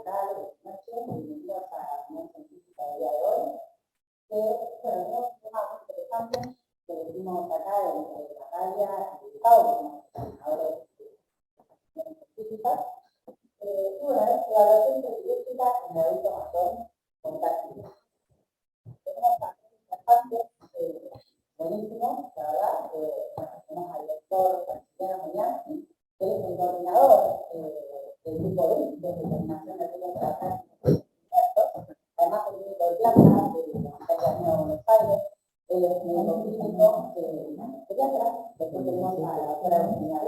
¿qué tal? Buenas noches, bienvenidos a la científica del día de hoy. Bueno, tenemos un tema muy interesante que decimos acá en Natalia y Pablo, ahora científicas. Y bueno, es la evaluación científica en el adulto mayor con táctiles. Tenemos pacientes bastantes buenísimos, la verdad. Bueno, tenemos al doctor Francisco Moyanqui, que es el coordinador del grupo de determinación de riesgos de ataque. Además, el médico de planta de la Universidad de Buenos Aires, él es médico clínico pediatra. Después tenemos a la doctora Eugenia,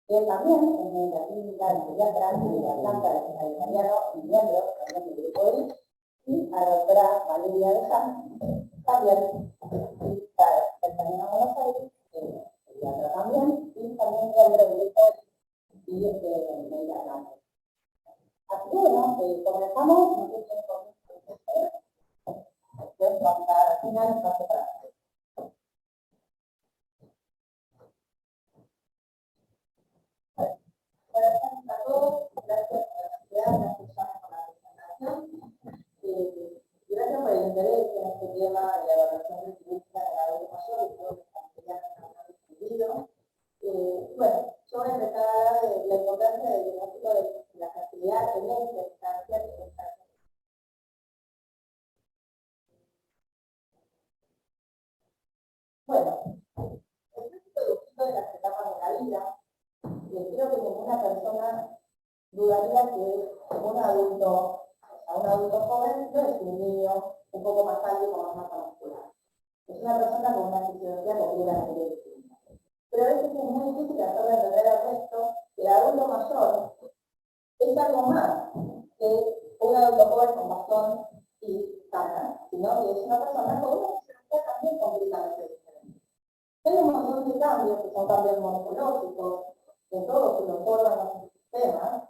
que también es médica clínica de pediatra de la planta de italiano y miembro también del grupo de y a la doctora Valeria de San, también está en Buenos Aires, pediatra también, y también miembro del grupo y médica clínica. Así que bueno, comenzamos, no sé si después vamos a final y paso para Buenas a todos, gracias a la sociedad, gracias por la presentación. Gracias por el interés en este tema de la evaluación de clínica de la adulto mayor y todos los familiares que han recibido. Bueno, yo voy a empezar a hablar de la importancia del diagnóstico de la fertilidad en esta instancia que es bueno, el diagnóstico de las etapas de la vida, creo que ninguna persona dudaría que un adulto joven no es un niño un poco más alto con más masa muscular. Es una persona con una fisiología completamente distinta. Pero a veces es muy difícil hacerle entender al resto que el adulto mayor es algo más que un adulto joven con bastón y sana, sino que es una persona con una fisiología también completamente diferente. Hay un montón de cambios que son cambios morfológicos en todos los órganos y sistemas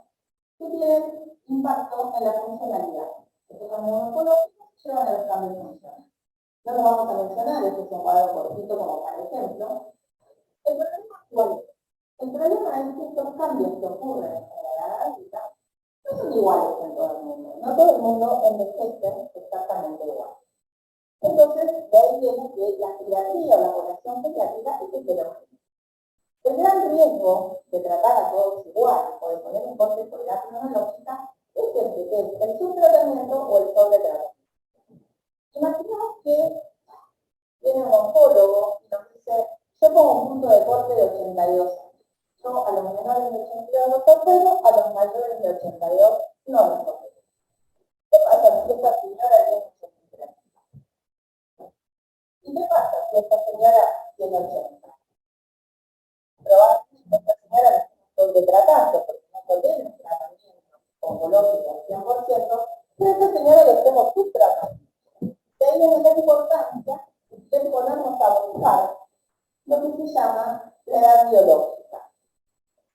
que tienen impacto en la funcionalidad. Estos cambios morfológicos llevan a los cambios funcionales. No los vamos a mencionar, este es un cuadro cortito como para ejemplo. El problema actual es, el problema es que estos cambios que ocurren en la edad adulta no son iguales en todo el mundo. No todo el mundo envejece exactamente igual. Entonces, de ahí viene que la pediatría o la población pediátrica es heterogénea. El gran riesgo de tratar a todos igual o de poner en corte por edad cronológica es este, que es el subtratamiento o el sobretratamiento. Imaginemos que viene un oncólogo y nos dice, yo pongo un punto de corte de 82 años. Yo a los menores de 82 los opero, a los mayores de 82 no los opero. ¿Qué pasa si esta señora tiene 83? ¿Y qué pasa si esta señora tiene 80? Probablemente esta señora la sobretratando porque no tolera un tratamiento oncológico al 100%, pero esta señora la estemos subtratando. De ahí viene la importancia de ponernos a buscar lo que se llama la edad biológica.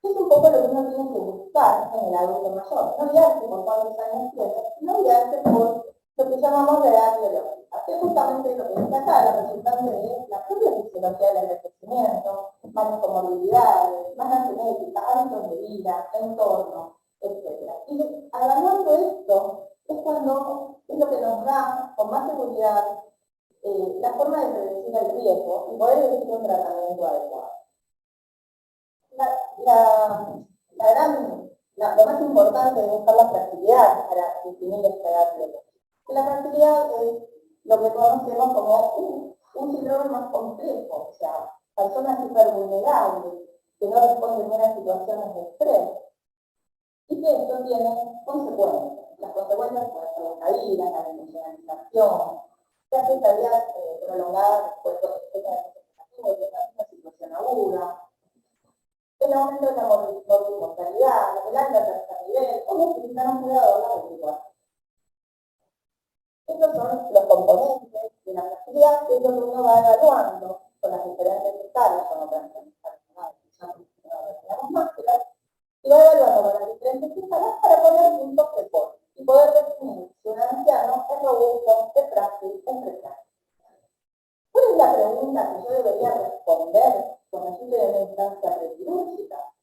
Es un poco lo que uno tiene que buscar en el adulto mayor. No guiarse por cuántos años tiene, sino guiarse por lo que llamamos la edad biológica, que es justamente lo que dice acá, la resultante de la propia fisiología del envejecimiento, más comorbilidades, más genética, hábitos de vida, entorno, etc. Y evaluando esto es cuando es lo que nos da con más seguridad la forma de reducir el riesgo y poder elegir un tratamiento adecuado. Lo más importante es buscar la fertilidad para definir esta edad biológica. La fertilidad es lo que conocemos como un síndrome más complejo, o sea, personas hipervulnerables que no responden bien a situaciones de estrés y que esto tiene consecuencias. Las consecuencias pueden ser la caída, la desindustrialización, la afectaría prolongada después de una situación aguda, el aumento de la mortalidad, el alta tercer nivel, o utilizar un cuidador la 24. Estos son los componentes de la fertilidad que es lo que uno va evaluando con las diferentes escalas, con otras máscaras, y va evaluando con las diferentes escalas para poner puntos de corte y poder definir si un anciano es robusto, es frágil, es precario. ¿Cuál es la pregunta que yo debería responder cuando yo estoy en una instancia prequirúrgica?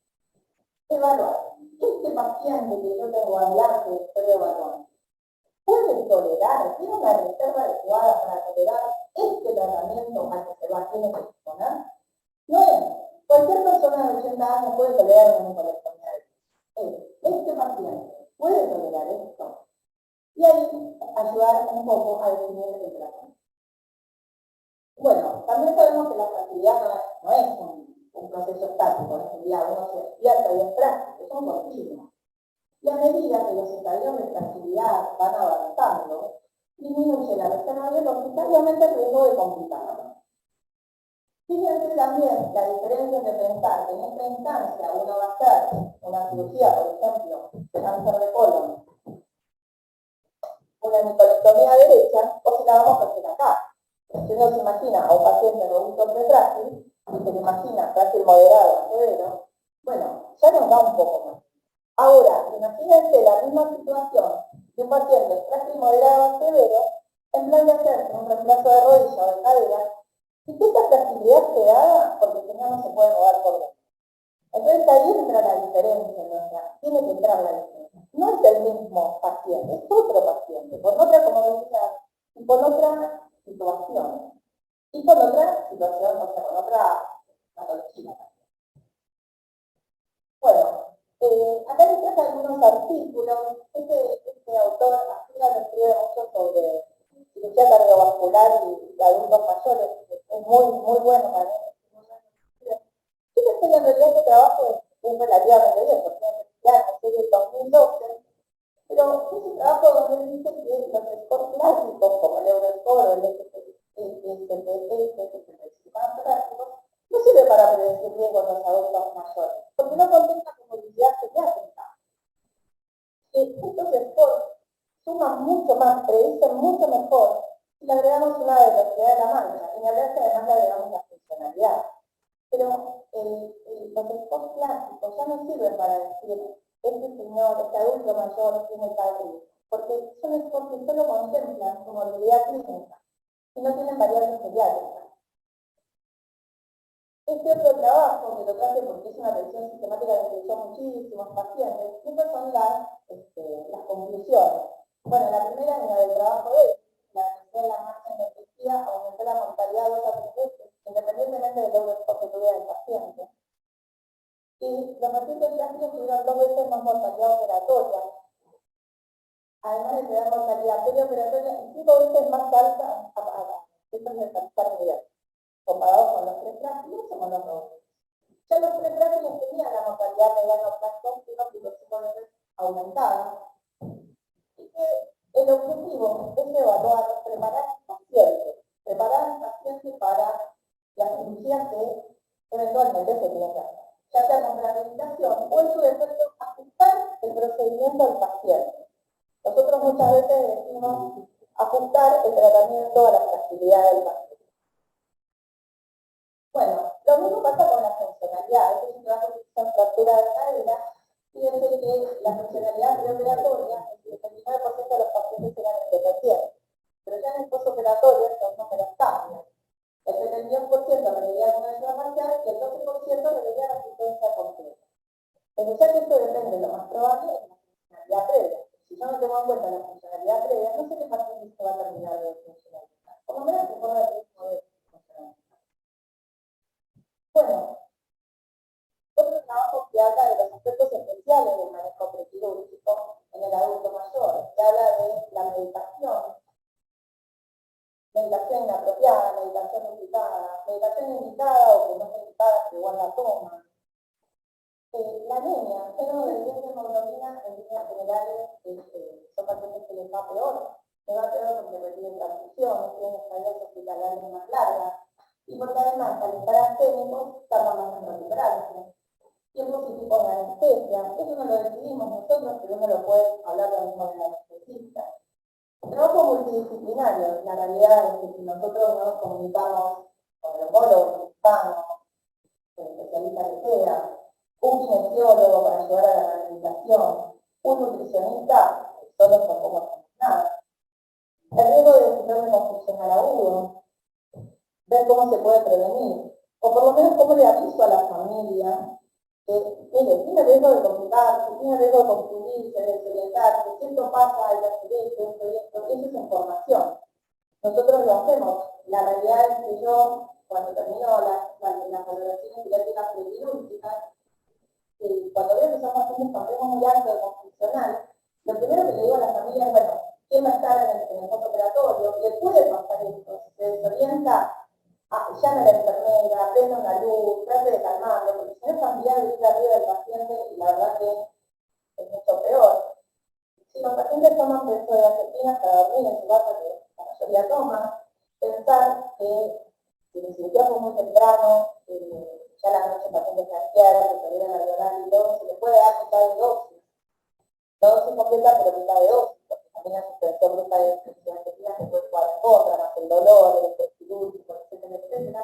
Evaluar este paciente que yo tengo adelante, estoy evaluando, puede tolerar, tiene una reserva adecuada para tolerar este tratamiento al que se va a tener que exponer. No es. Cualquier persona de 80 años puede tolerar una hipolectomía. Este paciente puede tolerar esto. Y ahí ayudar un poco a definir el tratamiento. Bueno, también sabemos que la fragilidad no es un proceso estático, en el día uno se despierta y es frágil, es un continuo. Y a medida que los estadios de fragilidad van avanzando, disminuye la reserva biológica y aumenta el riesgo de complicarlo. Fíjense también la diferencia de pensar que en esta instancia uno va a hacer una cirugía, por ejemplo, de cáncer de colon, una nicolectomía derecha, o si la vamos a hacer acá. Si uno se imagina a un paciente robusto prefrágil, y se le imagina frágil moderado severo, bueno, ya nos da un poco más. Ahora, imagínense la misma situación de un paciente frágil moderado severo, en plan de hacerse un reemplazo de rodilla o de cadera, y que esta fragilidad se da porque si no, no se puede mover por dentro. Entonces ahí entra la diferencia, ¿no? Tiene que entrar la diferencia. No es el mismo paciente, es otro paciente, con otra comodidad y con otra situación. Y con otra situación, o sea, con otra patología. Bueno, acá les traje algunos artículos. Este autor Afina nos escribe mucho sobre cirugía cardiovascular y adultos mayores. Es muy bueno para mí. Yo pensé que en realidad este trabajo es relativamente bien, porque es del 2012, pero es un trabajo donde dice que los scores clásicos, como el Euroscore o el no sirve para predecir riesgos en los adultos mayores, porque no contempla comodidad pediátrica. Estos scores suman mucho más, predicen mucho mejor si le agregamos una velocidad de la mancha, y hablar que además le agregamos la funcionalidad. Pero los scores clásicos ya no sirven para decir este señor, este adulto mayor tiene tal riesgo, porque son scores que solo contemplan comorbilidad clínica y no tienen variables pediátricas. Este otro trabajo, que lo traje porque es una revisión sistemática que incluyó muchísimos pacientes, estas son las conclusiones. Bueno, la primera línea del trabajo es la marcha en energía, aumentó la mortalidad 2 a 3 veces, independientemente del Euroscore que tuviera el paciente. Y los pacientes frágiles tuvieron 2 veces más mortalidad operatoria, además de tener mortalidad perioperatoria y 5 veces más alta a efectos de tercer nivel, comparados con los prefrágiles o con los robustos. Ya los prefrágiles tenían la mortalidad mediano plazo 1,5 veces aumentada, y que el objetivo es evaluar, preparar al paciente para las cirugías que eventualmente se tienen que hacer, ya sea con rehabilitación o en su defecto ajustar el procedimiento al paciente. Nosotros muchas veces decimos ajustar el tratamiento a la fragilidad del paciente. Bueno, lo mismo pasa con la funcionalidad. Este es un trabajo que se llama fractura de cadera. Fíjense que la funcionalidad preoperatoria, el 79% de los pacientes eran independientes, pero ya en el postoperatorio estos números cambian. El 72% requería una ayuda parcial y el 12% requería la asistencia completa. Pero ya que esto depende, lo más probable es la funcionalidad previa. Si yo no tengo en cuenta la funcionalidad previa, no sé qué paciente se va a terminar de funcionalizar. Por lo menos se forma el riesgo de funcionalizar. Bueno, otro trabajo que habla de los aspectos esenciales del manejo prequirúrgico en el adulto mayor, que habla de la medicación inapropiada, medicación indicada o que no es indicada, pero igual la toma. La anemia, cero de 10 de hemoglobina en líneas generales son pacientes que les va peor. Les va peor porque reciben transfusiones, tienen estadías hospitalarias más largas y porque además al estar asténicos tardan más en recuperarse. Tiempos y tipos de anestesia, eso no lo decidimos nosotros, pero uno lo puede hablar lo mismo de la anestesista. Trabajo multidisciplinario, la realidad es que si nosotros nos comunicamos con el oncólogo, cirujano, el especialista que sea, un kinesiólogo para ayudar a la rehabilitación, un nutricionista, solo no podemos hacer nada. El riesgo de síndrome confusional agudo, ver cómo se puede prevenir, o por lo menos cómo le aviso a la familia mire, tiene riesgo de complicarse, tiene riesgo de confundirse, de desorientarse, si esto pasa, hay que hacer esto, eso es información. Nosotros lo hacemos. La realidad es que yo, cuando termino las valoraciones pediátricas prequirúrgicas, cuando veo que son pacientes con riesgo muy alto de confusional, lo primero que le digo a la familia es, bueno, ¿quién va a estar en el postoperatorio? ¿Le puede pasar esto? Si se desorienta, llame a la enfermera, prenda una luz, trate de calmarlo, porque si no es familiar de ir arriba del paciente, y la verdad que es mucho peor. Si los pacientes toman benzodiazepinas para dormir en su casa, que la mayoría toma, pensar que si les sintió muy temprano, ya la noche el paciente se despierta, que salieron a violar y todo, se le puede dar mitad de dosis. No dosis completa, pero mitad de dosis, porque también la suspensión bruta de benzodiazepinas se puede jugar en contra, más el dolor, el efecto quirúrgico, etcétera, etcétera.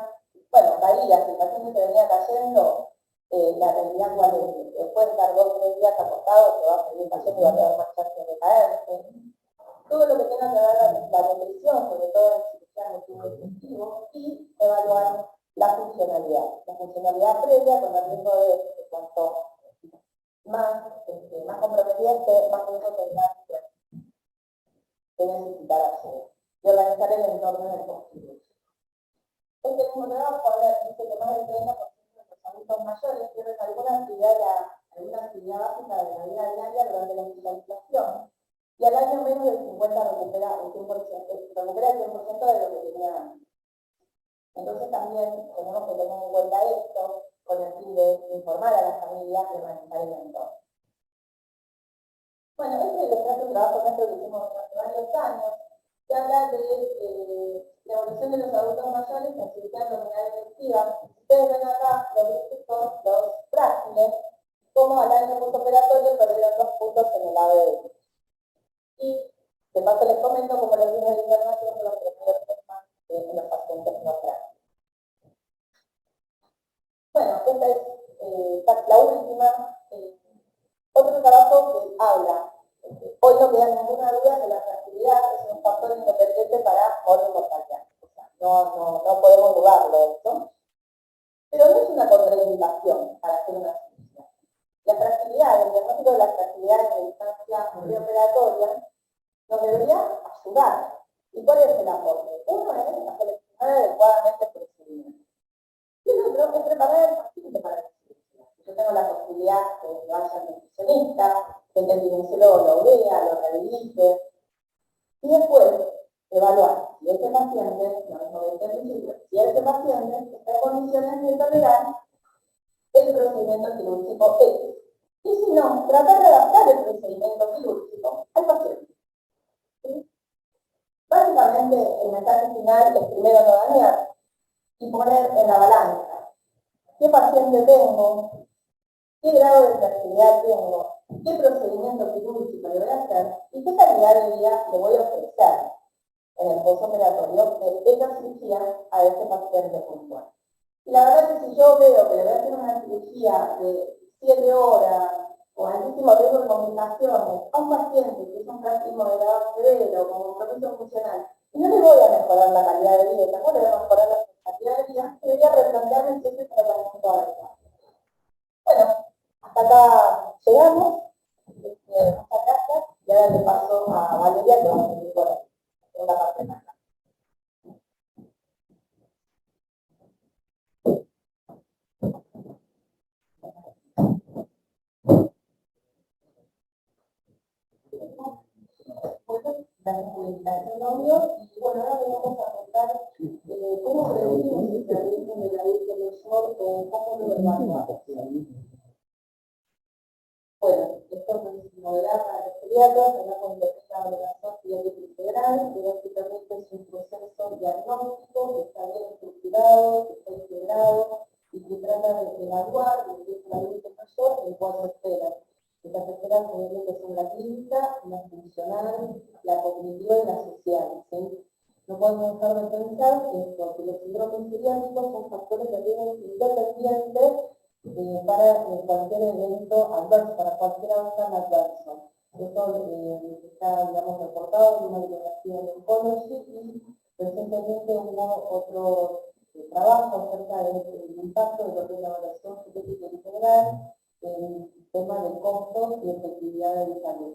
Bueno, varía, si el paciente se venía cayendo, la realidad cuál es, después de estar 2 o 3 días acostado, se va a seguir cayendo y va a tener más chances de caerse. Todo lo que tenga que ver la nutrición, sobre todo en cirugía de tubo digestivo, y evaluar la funcionalidad previa con el riesgo de cuanto más comprometida esté, más riesgo tendrá de necesitar ayuda y organizar el entorno del post-quirúrgico. Este mismo trabajo dice que más del 30% de los adultos mayores pierden alguna actividad básica de la vida diaria durante la hospitalización, y al año menos del 50 recupera el 100% de lo que tenía antes. Entonces también tenemos que tener en cuenta esto con el fin de informar a las familias y organizar el entorno. Bueno, este es el trabajo nuestro que hicimos hace varios años, que habla de la evolución de los adultos mayores en cirugía abdominal electiva. Ustedes ven acá los frágiles, como al año postoperatorio perdieron 2 puntos en el ABD. Y de paso les comento cómo los días de internación son los primeros temas de los pacientes no frágiles. Bueno, esta es la última. Otro trabajo que habla, hoy no queda ninguna duda que la fragilidad es un factor independiente para morir mortalidad. O sea, no podemos dudarlo de esto. Pero no es una contraindicación para hacer una cirugía. La fragilidad, el diagnóstico de la fragilidad en la instancia preoperatoria nos debería ayudar. ¿Y cuál es el aporte? Uno es la seleccionar adecuadamente el procedimiento. Y el otro es preparar el paciente para la cirugía. Yo tengo la posibilidad de que vaya al nutricionista, de que el ginecólogo lo vea, lo rehabilite, y después evaluar si este paciente, si este paciente está en condiciones de tolerar el procedimiento quirúrgico X. Y si no, tratar de adaptar el procedimiento quirúrgico al paciente. ¿Sí? Básicamente, el mensaje final es primero no dañar y poner en la balanza qué paciente tengo, qué grado de fragilidad tengo, qué procedimiento quirúrgico le voy a hacer y qué calidad de vida le voy a ofrecer en el postoperatorio de esta cirugía a este paciente puntual. Y la verdad es que si yo veo que le voy a hacer una cirugía de 7 horas o altísimo riesgo de complicaciones a un paciente que es un frágil moderado severo con compromiso funcional, y no le voy a mejorar la calidad de vida, tampoco le voy a mejorar la calidad de vida, debería replantearme si ese tratamiento adecuado. Bueno, hasta acá llegamos. Muchas gracias. Y ahora le paso a Valeria que va a seguir con la parte más. Gracias por la invitación, audio. Y bueno, ahora vamos a contar cómo prevenimos el tratamiento de la adulto mayor en casos de evaluación. Bueno, esto es modelar para los pediatras, tenemos la evaluación pediátrica integral, que básicamente es un proceso diagnóstico que está bien estructurado, que está integrado y que trata de evaluar lo que es el adulto mayor en 4 esferas. Estas esferas que son la clínica, la funcional, la cognitiva y la social. ¿Sí? No podemos dejar de pensar que los síndromes pediátricos son factores de riesgo independientes para cualquier evento adverso, para cualquier outcome adverso. Esto está, digamos, reportado en una bibliografía de Oncology y recientemente hubo otro trabajo acerca del impacto de lo que es la evaluación genética integral en el tema de costos y efectividad del salud.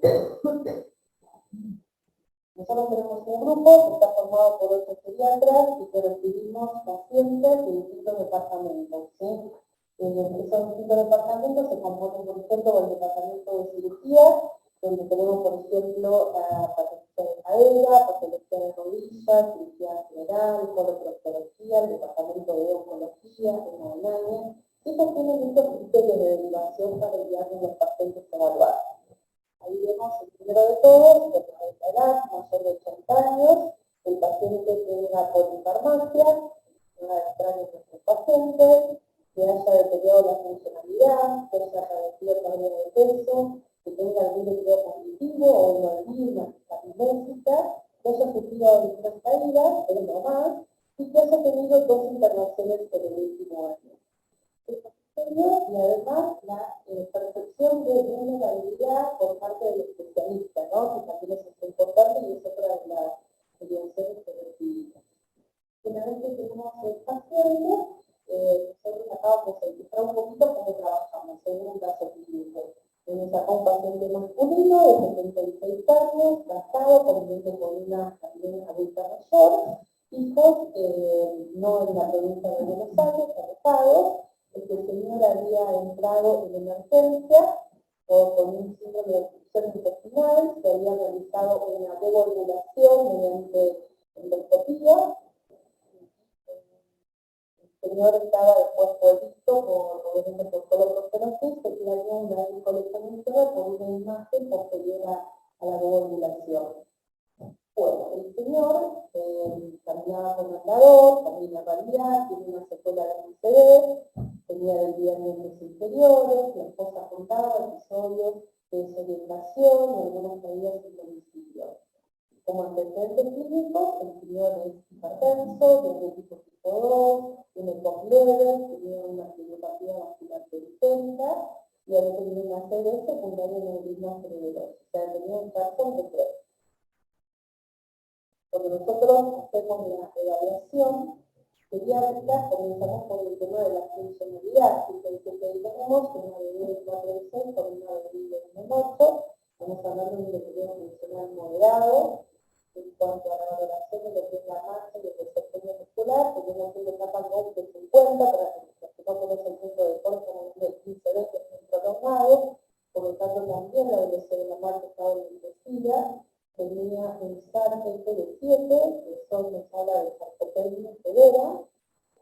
Nosotros tenemos un grupo que está formado por 8 pediatras y que recibimos pacientes de distintos departamentos, ¿sí? Esos distintos departamentos se componen, por ejemplo, del departamento de cirugía, donde tenemos, por ejemplo, la patología de cadera, patología de rodillas, cirugía general, coloproctología, el departamento de oncología, hemodinamia. Ellos tienen muchos criterios de derivación para enviar a los pacientes evaluados. Ahí vemos el primero de todos, que es la edad, mayor de 80 años, el paciente tenga polifarmacia, una extraña de nuestros pacientes, que haya deteriorado la funcionalidad, que haya padecido pérdida de peso, que tenga algún deterioro cognitivo o una alivio, amnésica, que haya sufrido distintas caídas, pero no más, y que haya tenido 2 internaciones en el último año. Y además la percepción de vulnerabilidad por parte del especialista, ¿no? Que también es importante y es otra de las evidencias que recibimos. Finalmente tenemos el paciente, nosotros acá vamos a ilustrar un poquito cómo trabajamos según un caso clínico. Tenemos acá un paciente masculino de 76 años, casado, conviviendo con una también adulta mayor, hijos no en la provincia de Buenos Aires, alejados. Este señor había entrado en emergencia con un síndrome de obstrucción intestinal, se había realizado una devolvulación mediante endoscopía. El señor estaba después visto por coloproctología, se planeó una gluconeometría por una imagen posterior a la devolvulación. Bueno, el señor caminaba con andador, camina realidad, tiene una secuela de ICD, tenía desviamientos inferiores, la esposa contaba episodios de desorientación y algunas caídas en domicilio. Como antecedentes clínicos, el señor es hipertenso, diabético tipo 2, tiene tos leves, tiene una cardiopatía vascular periférica y había tenido una CD secundaria en neurisma cerebrosa, o sea, tenía un caso de 3. Cuando nosotros hacemos la evaluación pediátrica, comenzamos con el tema de la funcionalidad. Y que tenemos una bebé de 4 de 6 con una bebé de 1 de 8. Estamos hablando de un deterioro funcional moderado. En cuanto a la valoración de lo que es la marcha y el desempeño muscular, tenemos una etapa GOP de 50 para que no conocen el punto de corte como de 15-20 que es muy prolongado. Por lo tanto, también la velocidad de la marcha estaba bendecida. Tenía un SART de 7, que son nos habla de sarcopenia severa,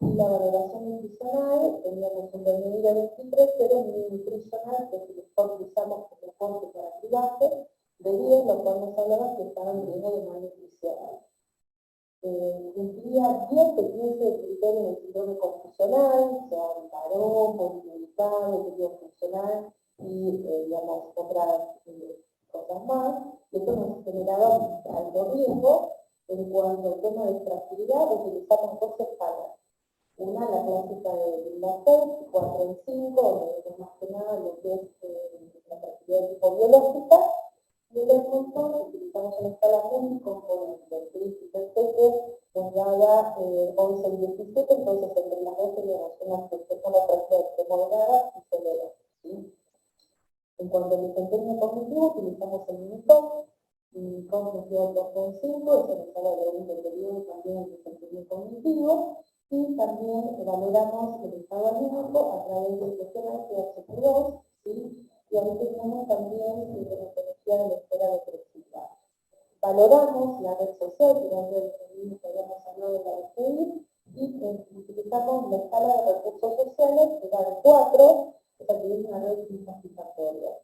y la valoración nutricional, teníamos un DNI de 23, pero un nutricional, que es el que utilizamos como corte para cribaje, de 10, lo cual nos hablaba que estaba en riesgo de malnutrición. Cumplía 10 de 15 criterios del síndrome confusional, o sea, paró, polimedicado, equilibrio funcional y, digamos, otras cosas más. Esto nos generaba alto riesgo. En cuanto al tema de fragilidad, utilizamos 2 escalas. Una, la clásica de la 6, 4 en 5, donde vemos más que nada lo que es la fragilidad de tipo biológica. Y en el punto utilizamos una escala multicomponente. Fíjense que nos daba 11 y 17, entonces entre las dos tenemos una fragilidad moderada y severa. ¿Sí? En cuanto al desempeño cognitivo, utilizamos el Unicom. Unicom nos dio 2,5, eso nos habla de un deterioro también del desempeño cognitivo. Y también valoramos el estado anímico a través del cuestionario PHQ-2, ¿sí? Y ahí tenemos también sintomatología de la esfera depresiva. Valoramos la red social, que era el que habíamos hablado de la DGI, y utilizamos la escala de recursos sociales, que era de 4, que también una red satisfactoria.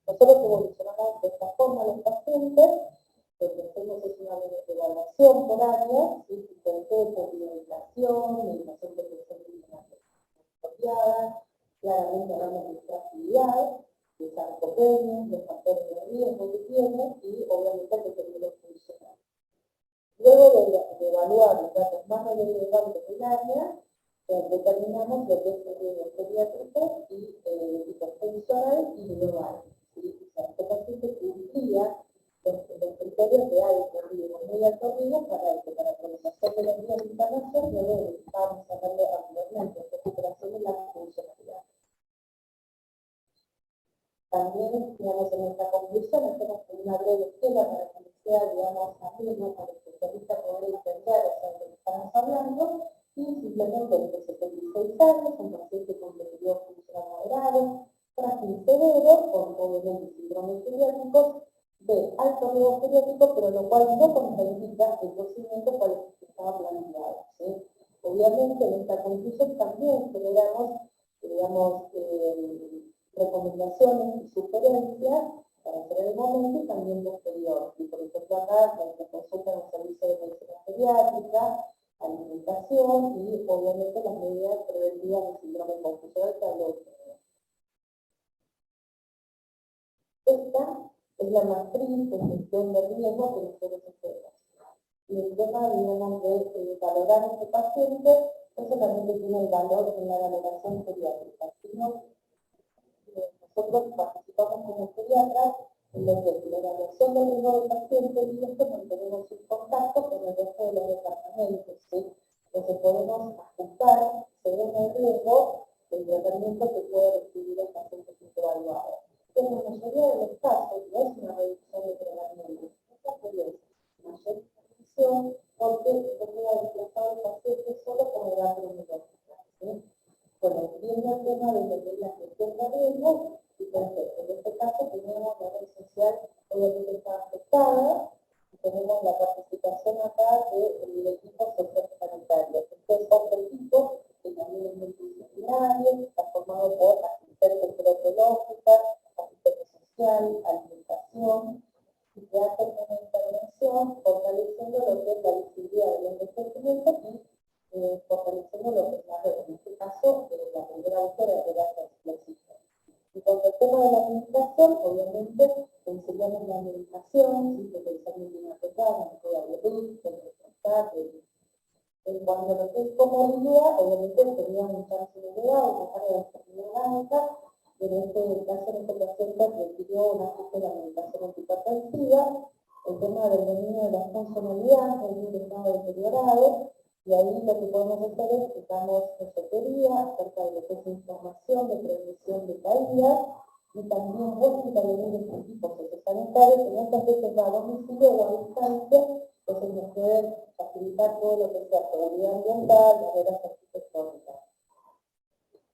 Nosotros evolucionamos de esta forma los pacientes, lo que hacemos es una evaluación por área, por medicación, medicación de presión apropiada, claramente hablamos de fragilidad, de sarcopenia, de factores de riesgo que tiene y obviamente de deterioro funcional. Luego de evaluar los datos más relevantes del área, determinamos lo que es el riesgo pediátrico y funcional y global. ¿Sí? O sea, este paciente cumplía los criterios de alto riesgo, muy alto riesgo para prolongación recuperación de los días de internación, luego de lo que estábamos hablando anteriormente, recuperación de la funcionalidad. También, digamos, en nuestra conclusión, hacemos una breve esquema para que sea, digamos, ameno para el especialista poder entender de lo que estamos hablando, y simplemente desde 76 años, un paciente con deterioro funcional moderado, frágil severo, con obviamente síndrome geriátrico, de alto riesgo geriátrico, pero lo cual no contraindica el procedimiento para el que estaba planteado, ¿sí? Obviamente, en esta conclusión también generamos, digamos, recomendaciones y sugerencias para hacer en el momento y también posterior. Y por ejemplo acá la consulta en el servicio de medicina pediátrica, alimentación y obviamente las medidas preventivas del síndrome confusional que habló. Esta es la matriz de gestión de riesgo que nosotros hacemos. Y el tema, digamos, de valorar a este paciente, eso también tiene el valor en la valoración pediátrica. Nosotros participamos como pediatras en lo que es la evaluación del riesgo del paciente y esto mantenemos un contacto con el resto de los departamentos, ¿sí? Entonces podemos ajustar según el riesgo el tratamiento que puede recibir el paciente que es evaluado. En la mayoría de los casos no es una reducción de tratamiento, es mayor reducción porque se puede desplazar el paciente solo con edad cronológica, ¿sí? Bueno, viendo el tema de lo que es la gestión de riesgo, entonces, en este caso tenemos la red social, obviamente está afectada, y tenemos la participación acá del equipo sociosanitario. Este es otro equipo que también es multidisciplinario, está formado por asistentes gerontológicas, asistente social, alimentación, y que hacen una intervención fortaleciendo lo que es la visibilidad del envejecimiento y fortaleciendo lo que es la red. En este caso, la primera autora de la transplosión. Y con el tema de la administración, obviamente, enseñamos la medicación, ¿sí? Que pensamos en una pegada, no puede aburrir, en cuanto a lo que es comodidad, obviamente teníamos un chance de una carga de enfermedad orgánica, en este caso, en este paciente requirió un ajuste de la medicación antihipertensiva, el tema del dominio de la funcionalidad, el estado deteriorado, y ahí lo que podemos hacer es que damos consejería acerca de lo que es información de prevención de caídas y también voluntariamente de equipos sociosanitarios que muchas veces va a domicilio o a distancia, entonces nos pueden facilitar todo lo que sea seguridad ambiental, barreras arquitectónicas.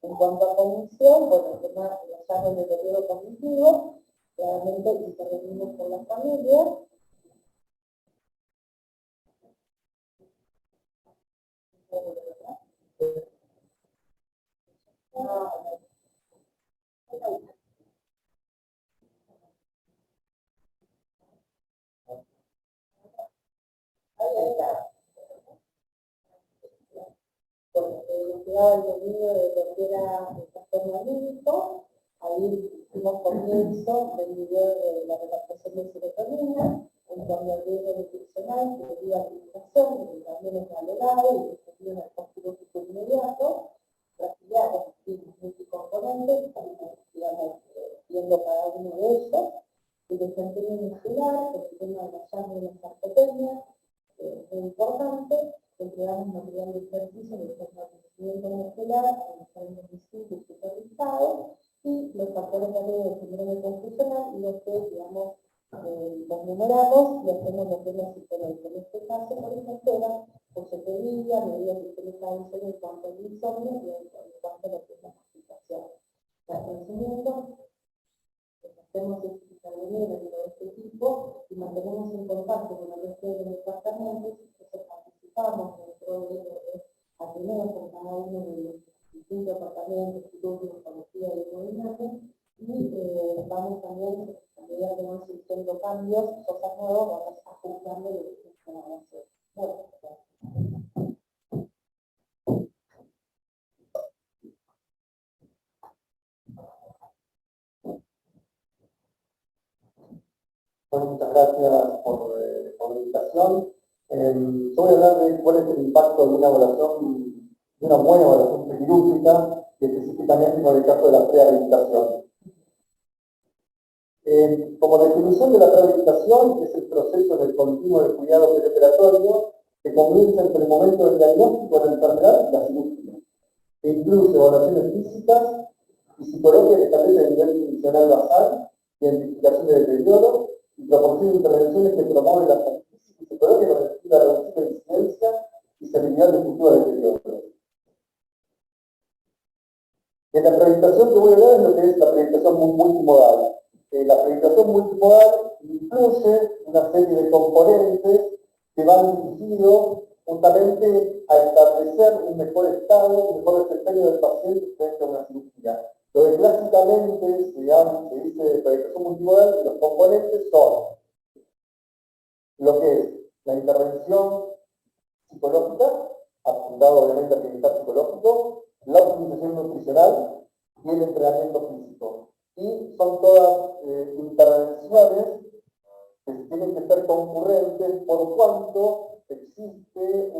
En cuanto a cognición, bueno, el tema de los llaves de deterioro cognitivo, claramente intervenimos con la familia. Bueno, investigaba el dominio de lo que era el trastorno anímico, ahí hicimos comienzo del video de la relajación de serotonina, en cuanto al riesgo nutricional, que debido a la alimentación, que también es valorado y que se tiene el post-quirúrgico inmediato, rastreamos multicomponentes, digamos, viendo cada uno de ellos, el desempeño muscular, el tema de la llave de la sarcopenia, es muy importante, entregamos material de ejercicio de fortalecimiento muscular, en distintos y supervisados, y los factores de riesgo de síndrome confusional, los que, digamos, los numeramos y hacemos lo que es la psicología. En este caso, por ejemplo, era consejería, medidas que se les dicen en cuanto al insomnio y en cuanto a lo que es la aplicación. Resumiendo, hacemos intervenir en todo este tipo y mantenemos en contacto con el resto de los departamentos, entonces participamos dentro de atender con cada uno de los distintos departamentos, institutos, oncología y coordinación, y vamos también, a medida que vamos surgiendo cambios, cosas nuevas, vamos ajustando lo que es la avance. Bueno, muchas gracias por la invitación. Yo voy a hablar de cuál es el impacto de una evaluación, de una buena evaluación prequirúrgica, y específicamente con el caso de la prehabilitación. Como definición de la prehabilitación, es el proceso del continuo del cuidado preoperatorio que comienza entre el momento del diagnóstico de la enfermedad y la cirugía, que incluye evaluaciones físicas y psicológicas que establece el nivel funcional basal, identificación de deterioro y proporciona intervenciones que promueven la salud física y psicológica con el fin de reducir la incidencia y severidad del futuro deterioro. De la preventación que voy a hablar es lo que es la preventación multimodal. La preventación multimodal incluye una serie de componentes que van dirigidos justamente a establecer un mejor estado, un mejor desempeño del paciente frente a una cirugía. Lo que clásicamente se dice de preventación multimodal, que los componentes son lo que es la intervención psicológica, apuntado obviamente al bienestar psicológico, la optimización nutricional y el entrenamiento físico. Y son todas intervenciones que tienen que ser concurrentes por cuanto existe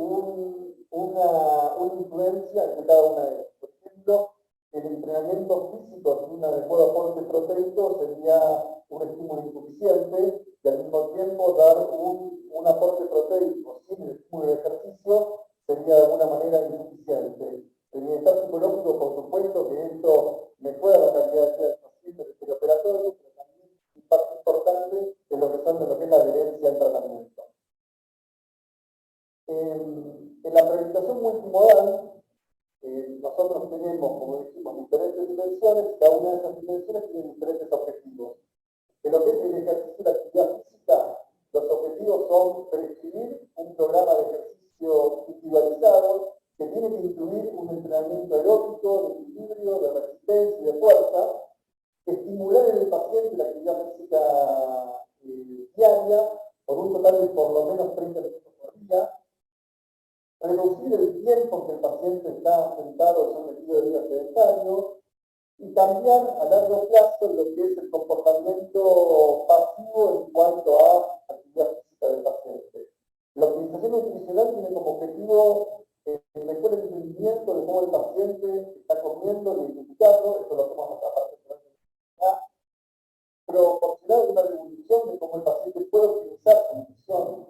una influencia entre cada una de ellas. Por ejemplo, el entrenamiento físico sin un adecuado aporte proteico sería un estímulo insuficiente y al mismo tiempo dar un aporte proteico sin el estímulo de ejercicio sería de alguna manera insuficiente. El bienestar psicológico, por supuesto, que esto mejora la calidad de vida del paciente en el perioperatorio, pero también un impacto importante en lo que es la adherencia al tratamiento. En la preventación multimodal, nosotros tenemos, como dijimos, diferentes dimensiones, cada una de esas dimensiones tiene diferentes objetivos. En lo que es el ejercicio y la actividad física, los objetivos son prescribir un programa de ejercicio individualizado que tiene que incluir un entrenamiento aeróbico, de equilibrio, de resistencia y de fuerza, estimular en el paciente la actividad física diaria por un total de por lo menos 30 minutos por día, reducir el tiempo en que el paciente está sentado o sometido de vida sedentario y cambiar a largo plazo lo que es el comportamiento pasivo en cuanto a actividad física del paciente. La optimización nutricional tiene como objetivo el mejor entendimiento de cómo el paciente está comiendo, identificarlo, eso lo hacemos a partir de la proporcionar una divulgación de cómo el paciente puede optimizar su nutrición,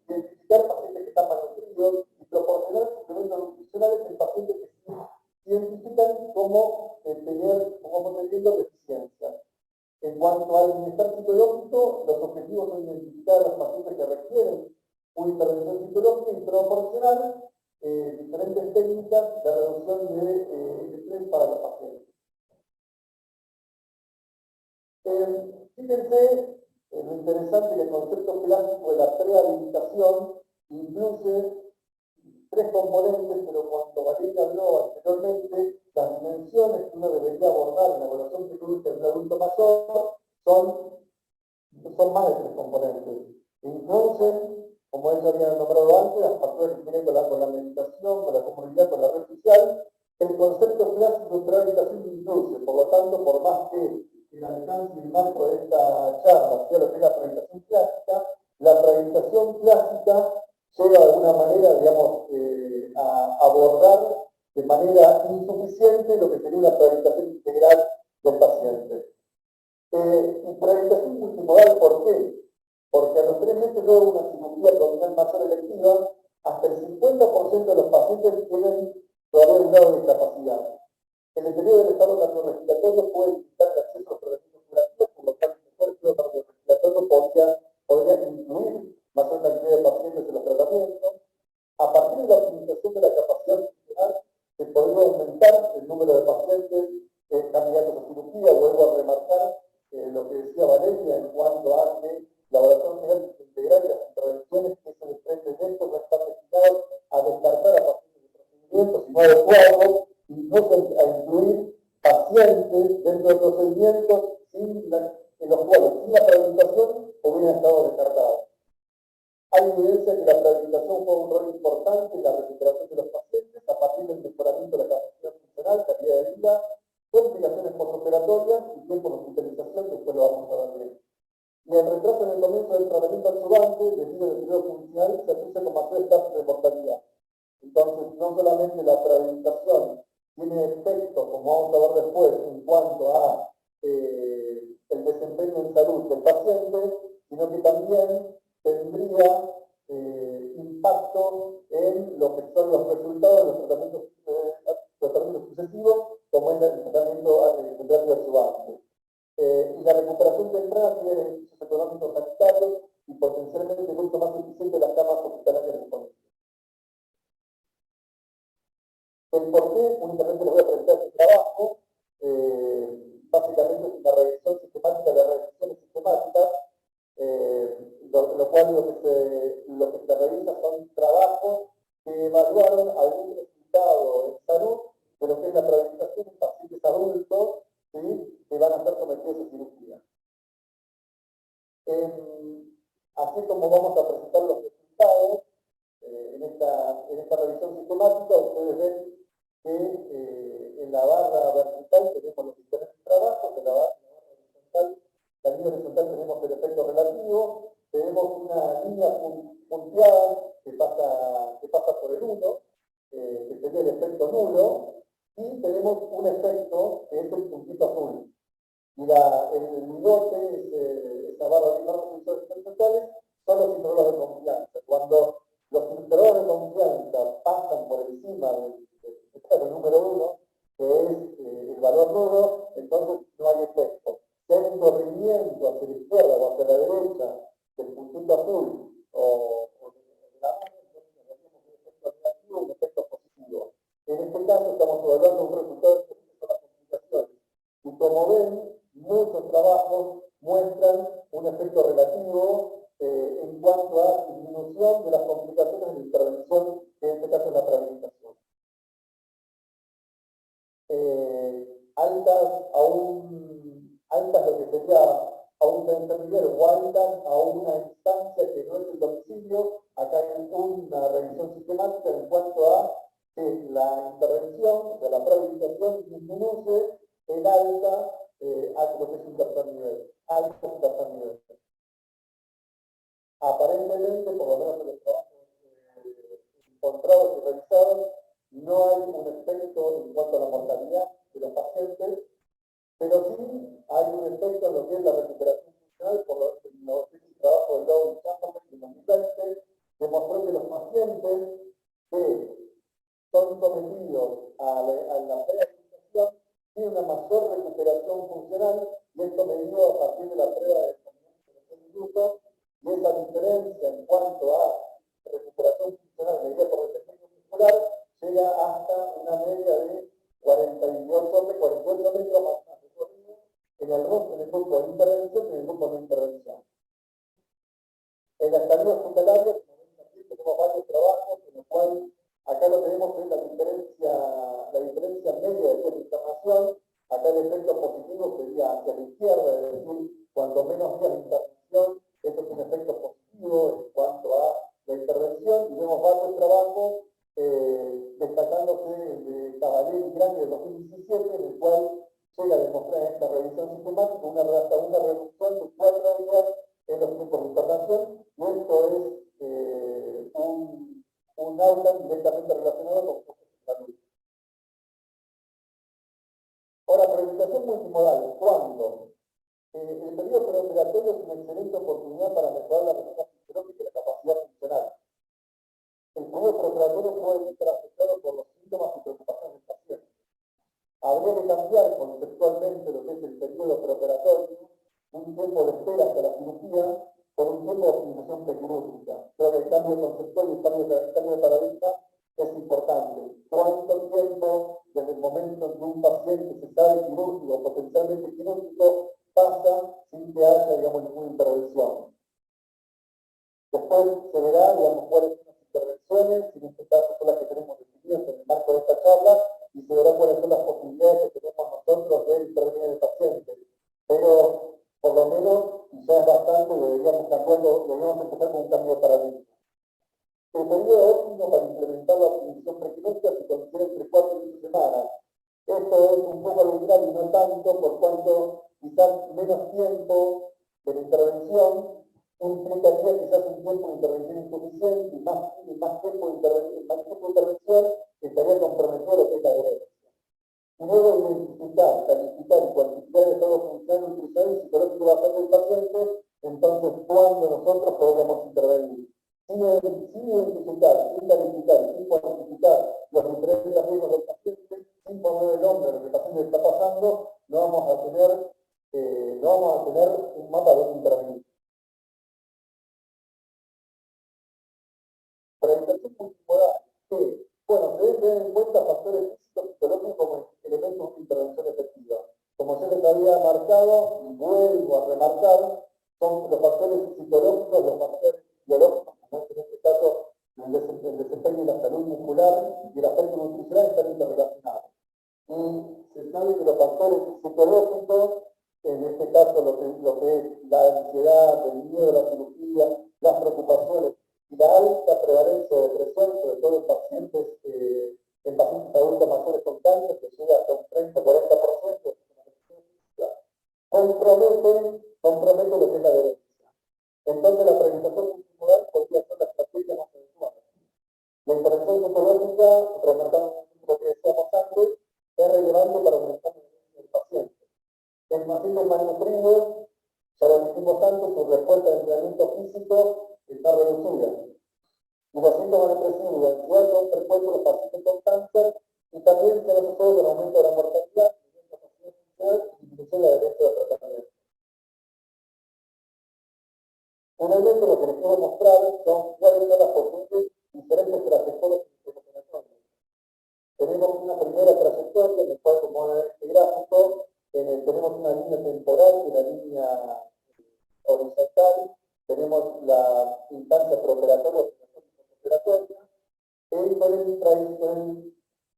identificar pacientes que están malnutridos y proporcionar suplementos nutricionales en pacientes que se identifican como teniendo deficiencias. En cuanto al bienestar psicológico, los objetivos son identificar a los pacientes que requieren una intervención psicológica y proporcionar diferentes técnicas de reducción de estrés para los pacientes. Fíjense lo interesante que el concepto clásico de la prehabilitación incluye tres componentes, pero cuando Valeria habló anteriormente, las dimensiones que uno debería abordar en la evaluación psicológica de un adulto mayor son más de tres componentes. Incluyen, como ella había nombrado antes, las factores que tienen con la meditación, con la comunidad, con la red social. El concepto clásico de prehabilitación incluye, por lo tanto, por más que el alcance y el marco de esta charla sea lo que es la prehabilitación clásica, la prehabilitación clásica llega de alguna manera, digamos, a abordar de manera insuficiente lo que sería una prehabilitación integral del paciente. Y prehabilitación multimodal, ¿por qué? Porque a los 3 meses luego de una cirugía abdominal mayor electiva, hasta el 50% de los pacientes tienen todavía un grado de discapacidad. El deterioro del estado cardiorrespiratorio puede limitar el acceso a los tratamientos curativos, por lo cual el mejor estado cardiorrespiratorio podría incluir mayor cantidad de pacientes en los tratamientos. A partir de la optimización de la capacidad funcional, se podría aumentar el número de pacientes candidatos a cirugía. Vuelvo a remarcar lo que decía Valeria en cuanto a que la evaluación general integral y las intervenciones que se desprenden de esto no están destinadas a descartar a pacientes de procedimientos, sino adecuados, incluso a incluir pacientes dentro de procedimientos en los cuales sin la prehabilitación hubieran estado descartados. Hay evidencia que la prehabilitación juega un rol importante en la recuperación de los pacientes a partir del mejoramiento de la capacidad funcional, calidad de vida, complicaciones postoperatorias y tiempo de hospitalización, después lo vamos a ver bien. Y el retraso en el comienzo del tratamiento adyuvante debido al deterioro funcional se asocia con mayores tasas de mortalidad. Entonces, no solamente la prehabilitación tiene efecto, como vamos a ver después, en cuanto a el desempeño en salud del paciente, sino que también tendría impacto en lo que son los resultados de los tratamientos sucesivos, como es el tratamiento de terapia adjuvante. Y la recuperación temprana tiene beneficios económicos sanitarios y potencialmente mucho más eficiente las camas hospitalarias disponibles. El por qué, únicamente les voy a presentar este trabajo, básicamente es una revisión sistemática de revisiones sistemáticas, lo cual lo que se revisa son trabajos que evaluaron algún resultado en salud de lo que es la preventización en pacientes adultos, ¿sí?, que van a ser sometidos a cirugía. Así como vamos a presentar los resultados en esta revisión sistemática, ustedes ven que en la barra vertical tenemos los diferentes trabajos, en la barra horizontal, la línea horizontal tenemos el efecto relativo, tenemos una línea punteada que pasa por el 1, que sería el efecto nulo, y tenemos un efecto que es el puntito azul. Y el bigote, esa barra de horizontales, son los intervalos de confianza. Cuando los intervalos de confianza pasan por encima del número 1, que es el valor nulo, entonces no hay efecto. Si hay un corrimiento hacia la izquierda o hacia la derecha del puntito azul o de la mano, entonces tendríamos un efecto negativo y un efecto positivo. En este caso estamos evaluando un resultado que son las complicaciones. Y como ven, muchos trabajos muestran un efecto relativo en cuanto a disminución de las complicaciones de la intervención, que en este caso es la rehabilitación. Altas lo que sería a un tercer nivel o altas a una instancia que no es el domicilio. Acá hay una revisión sistemática en cuanto a que la intervención de la rehabilitación disminuye el alta a lo que es un tercer nivel, alto un tercer nivel. Aparentemente, por lo menos en los trabajos encontrados y revisados, no hay un efecto en cuanto a la mortalidad de los pacientes, pero sí hay un efecto en lo que es la recuperación funcional, por lo que el trabajo de Lowe y Chamberlain en 2020 demostró que los pacientes que son sometidos a la rehabilitación tienen una mayor recuperación funcional, y esto medido a partir de la prueba de minutos, y esa diferencia en cuanto a recuperación funcional medida por desempeño muscular llega hasta una media de 48 metros más recorrido en el grupo de intervención que en el grupo de no intervención. En la estadía hospitalaria, como ven, también tenemos varios trabajos, en los cuales acá lo tenemos en la diferencia media de días de internación. Acá el efecto positivo sería hacia la izquierda, es decir, cuanto menos días de intervención, esto es un efecto positivo en cuanto a la intervención, y vemos varios trabajos destacándose el de Cavalier y Grande de 2017, en el cual llega a demostrar en esta revisión sistemática una reducción de 4 días en los tiempos de internación, y esto es un outcome directamente relacionado con costos de salud. Ahora, rehabilitación multimodal, ¿cuándo? El periodo preoperatorio es una excelente oportunidad para mejorar la respuesta fisiológica y la capacidad funcional. El periodo preoperatorio puede estar afectado por los síntomas y preocupaciones del paciente. Habría que cambiar conceptualmente lo que es el periodo preoperatorio, un tiempo de espera hasta la cirugía, por un tiempo de optimización prequirúrgica. Creo que el cambio conceptual y el cambio de paradigma es importante. ¿Cuánto tiempo desde el momento en que un paciente se sabe quirúrgico o potencialmente quirúrgico pasa sin que haya, digamos, ninguna intervención? Después se verá, digamos, cuáles son las intervenciones, y en este caso son las que tenemos definidas en el marco de esta charla, y se verá cuáles son las posibilidades que tenemos nosotros de intervenir en el paciente. Pero, por lo menos, y ya es bastante, deberíamos empezar con un cambio de paradigma. El periodo óptimo para implementar la optimización prequirúrgica se considera entre 4 y 8 semanas. Esto es un poco arbitrario y no tanto, por cuanto quizás menos tiempo de la intervención implicaría quizás un tiempo de intervención insuficiente, y más tiempo de intervención estaría comprometido lo que es la adherencia. Y luego identificar, calificar y cuantificar el estado funcional, nutricional y psicológico basal del paciente, entonces cuando nosotros podríamos intervenir. sin identificar, sin calificar, sin cuantificar los diferentes riesgos del paciente, sin poner el nombre a lo que el paciente está pasando, no vamos a tener un mapa de intervenir. Presentación multimodal, que, bueno, se deben tener en cuenta factores físicos y psicológicos como elementos de intervención efectiva. Como yo les había marcado, y vuelvo a remarcar, son los factores psicológicos, los factores biológicos, como en este caso el desempeño de la salud muscular y el aspecto nutricional están interrelacionados. Y se sabe que los factores psicológicos, en este caso lo que es la ansiedad, el miedo a la cirugía, las preocupaciones y la alta prevalencia de depresión, sobre todo en pacientes adultos mayores con cáncer, que llega hasta un 30-40%, compromete lo que es la adherencia. Entonces la presentación multimodal podría ser la estrategia más adecuada. La intervención psicológica, remarcando lo que decíamos antes, es relevante para aumentar el riesgo del paciente. El paciente malnutrido, ya lo dijimos antes, su respuesta de entrenamiento físico está reducida. Y los síntomas depresivos y ansiedad son frecuentes en los pacientes con cáncer y también se asociado con el aumento de la mortalidad, y disminución de la adherencia de tratamiento. Finalmente, lo que les quiero mostrar son cuáles son las posibles diferentes trayectorias operatorias. Tenemos una primera trayectoria en la cual, como en este gráfico, tenemos una línea temporal y una línea horizontal. Tenemos la instancia preoperatoria y postoperatoria, con el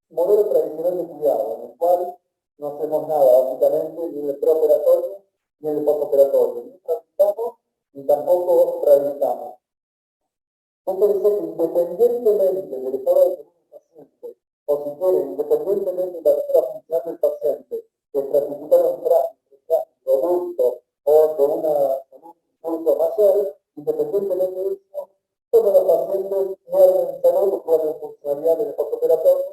modelo tradicional de cuidado, en el cual no hacemos nada, básicamente, ni en el preoperatorio ni en el postoperatorio. Ni tratamos ni tampoco rehabilitamos. Esto dice que independientemente del estado de salud del paciente, o si quieren, independientemente de la respuesta funcional del paciente, de estratificar un frágil, robusto o de una salud incluso mayor, independientemente de eso, todos los pacientes pierden salud o pierden funcionalidad en el postoperatorio.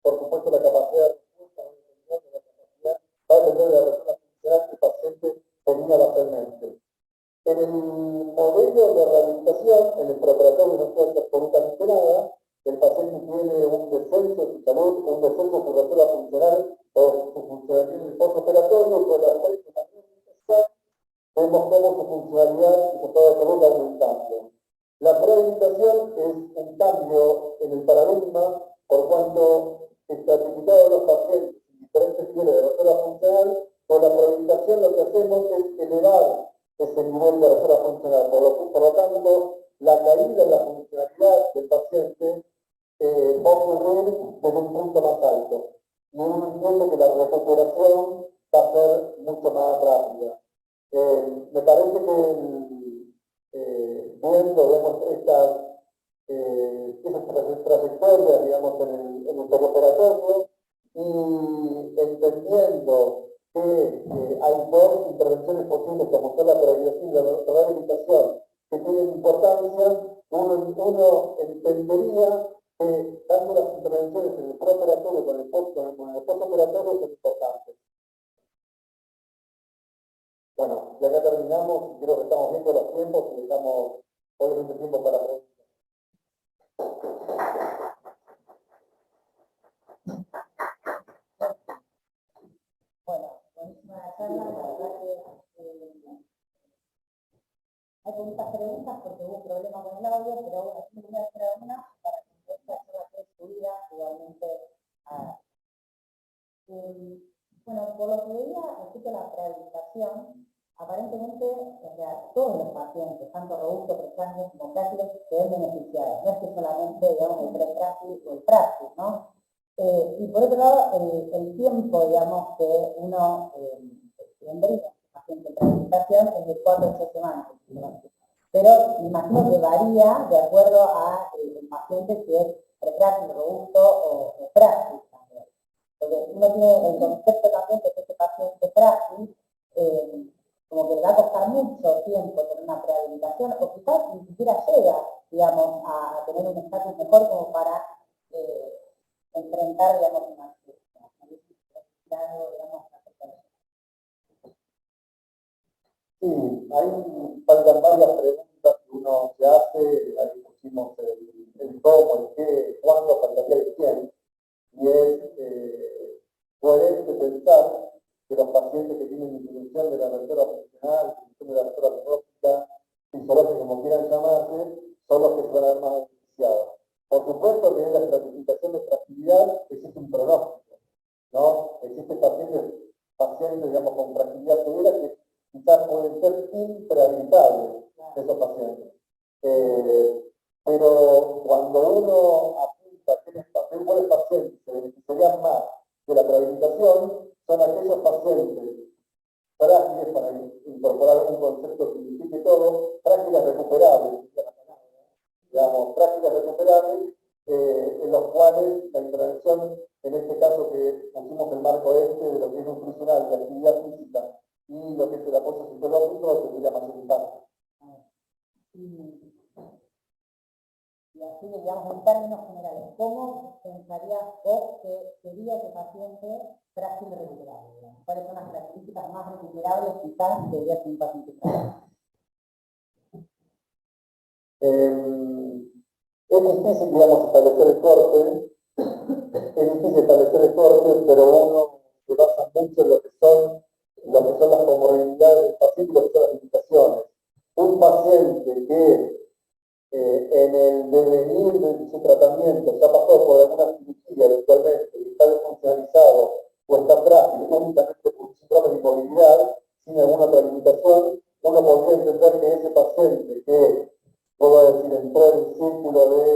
Por supuesto, la capacidad de respuesta va a depender de la respuesta funcional que el paciente tenía basalmente. En el modelo de rehabilitación, en el preoperatorio no se hace absolutamente nada, el paciente tiene un descenso de su salud, un descenso de su reserva funcional o su funcionalidad en el postoperatorio, con la rehabilitación vemos cómo su funcionalidad y su estado de salud va aumentando. La prehabilitación es un cambio en el paradigma, por cuanto estratificados los pacientes en diferentes niveles de reserva funcional, con la prehabilitación lo que hacemos es elevar ese nivel de reserva funcional. Por lo tanto, la caída en la funcionalidad del paciente va a ocurrir desde un punto más alto. Y uno entiende que la recuperación va a ser mucho más rápida. Me parece que viendo, digamos, esas trayectorias, digamos, en el postoperatorio y entendiendo que hay dos intervenciones posibles, como son la prehabilitación y la rehabilitación, que tienen importancia, uno entendería que tanto las intervenciones en el preoperatorio como en el postoperatorio son importantes. Bueno, ya acá terminamos, creo que estamos viendo los tiempos y damos obviamente tiempo para preguntas. Bueno, buenísima charla, la verdad que hay muchas preguntas porque hubo un problema con el audio, pero bueno, sí voy a hacer una para que esta charla esté subida igualmente a... bueno, por lo que veía respecto a la rehabilitación, aparentemente, o sea, todos los pacientes, tanto robustos, precandios como frágiles, se ven beneficiados. No es que solamente, digamos, el prefrágil o el frágil, ¿no? Y por otro lado, el tiempo, digamos, que uno tendría paciente en rehabilitación es de 4 a 6 semanas. Pero imagino que varía de acuerdo a el paciente si es prefrágil, robusto o frágil también. Porque uno tiene el concepto también de que este paciente frágil, como que le va a costar mucho tiempo tener una rehabilitación, o quizás ni siquiera llega, digamos, a tener un estatus mejor como para enfrentar, digamos, una Sí, hay faltan varias preguntas que uno se hace, hay discutimos el cómo, el qué, cuándo, faltaría el quién, y es coherente pensar que los pacientes que tienen disminución de la apertura funcional, disminución de la apertura diagnóstica, fisiológica, como quieran llamarse, son los que se van a ver más beneficiados. Por supuesto que en la estratificación de fragilidad existe un pronóstico, ¿no? Existen pacientes digamos, con fragilidad severa que quizás pueden ser imprehabilitables, esos pacientes. Pero cuando uno apunta a cuáles pacientes se beneficiarían más de la prehabilitación, son aquellos pacientes frágiles, para incorporar un concepto que signifique todo, frágiles recuperables, digamos, frágiles recuperables, en los cuales la intervención, en este caso que pusimos el marco de lo que es nutricional, de actividad física y lo que es el apoyo psicológico, tendría más impacto. Y así, digamos, en términos generales, ¿cómo pensarías vos que sería ese paciente frágil recuperable? ¿Cuáles son las características más recuperables quizás de un paciente frágil? Es difícil, digamos, establecer el corte, pero uno se basa mucho en lo que son las comorbilidades del paciente y lo que son las limitaciones. Un paciente que en el devenir de su tratamiento ya pasó por alguna cirugía eventualmente y está desfuncionalizado o está frágil únicamente por un síndrome de inmovilidad sin alguna otra limitación, uno podría entender que ese paciente que, puedo decir, entró en el círculo de